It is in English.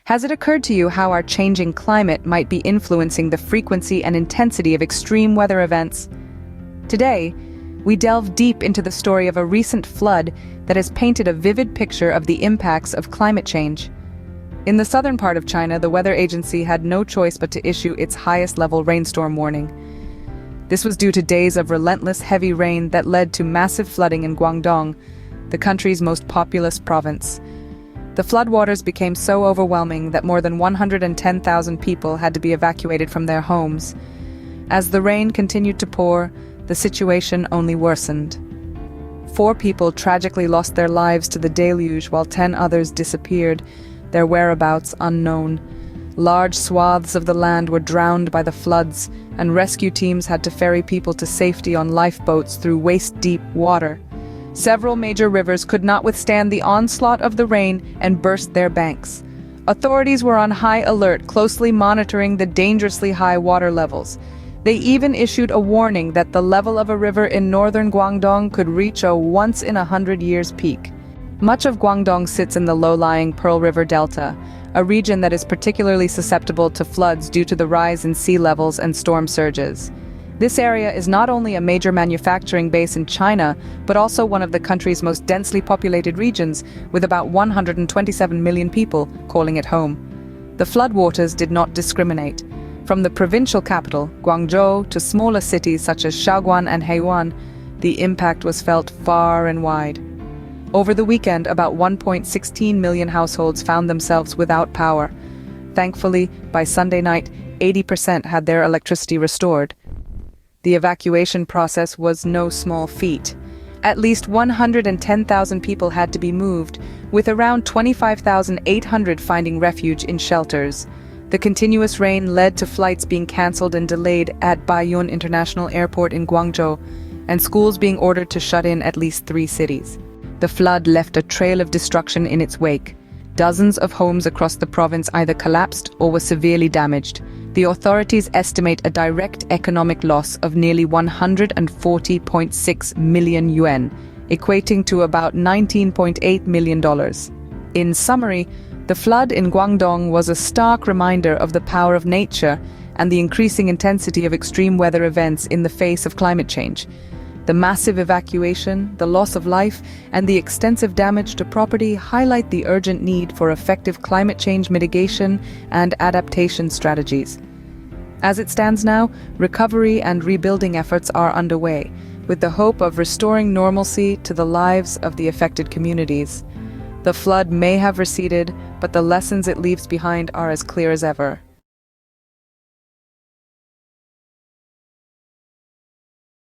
Has it occurred to you how our changing climate might be influencing the frequency and intensity of extreme weather events? Today, we delve deep into the story of a recent flood that has painted a vivid picture of the impacts of climate change. In the southern part of China, the weather agency had no choice but to issue its highest-level rainstorm warning. This was due to days of relentless heavy rain that led to massive flooding in Guangdong, the country's most populous province. The floodwaters became so overwhelming that more than 110,000 people had to be evacuated from their homes. As the rain continued to pour, the situation only worsened. 4 people tragically lost their lives to the deluge while 10 others disappeared, their whereabouts unknown. Large swaths of the land were drowned by the floods, and rescue teams had to ferry people to safety on lifeboats through waist-deep water. Several major rivers could not withstand the onslaught of the rain and burst their banks. Authorities were on high alert, closely monitoring the dangerously high water levels. They even issued a warning that the level of a river in northern Guangdong could reach a once-in-a-hundred-years peak. Much of Guangdong sits in the low-lying Pearl River Delta, a region that is particularly susceptible to floods due to the rise in sea levels and storm surges. This area is not only a major manufacturing base in China, but also one of the country's most densely populated regions, with about 127 million people calling it home. The floodwaters did not discriminate. From the provincial capital, Guangzhou, to smaller cities such as Shaoguan and Heiwan, the impact was felt far and wide. Over the weekend, about 1.16 million households found themselves without power. Thankfully, by Sunday night, 80% had their electricity restored. The evacuation process was no small feat. At least 110,000 people had to be moved, with around 25,800 finding refuge in shelters. The continuous rain led to flights being cancelled and delayed at Baiyun International Airport in Guangzhou, and schools being ordered to shut in at least 3 cities. The flood left a trail of destruction in its wake. Dozens of homes across the province either collapsed or were severely damaged. The authorities estimate a direct economic loss of nearly 140.6 million yuan, equating to about $19.8 million. In summary, the flood in Guangdong was a stark reminder of the power of nature and the increasing intensity of extreme weather events in the face of climate change. The massive evacuation, the loss of life, and the extensive damage to property highlight the urgent need for effective climate change mitigation and adaptation strategies. As it stands now, recovery and rebuilding efforts are underway, with the hope of restoring normalcy to the lives of the affected communities. The flood may have receded, but the lessons it leaves behind are as clear as ever.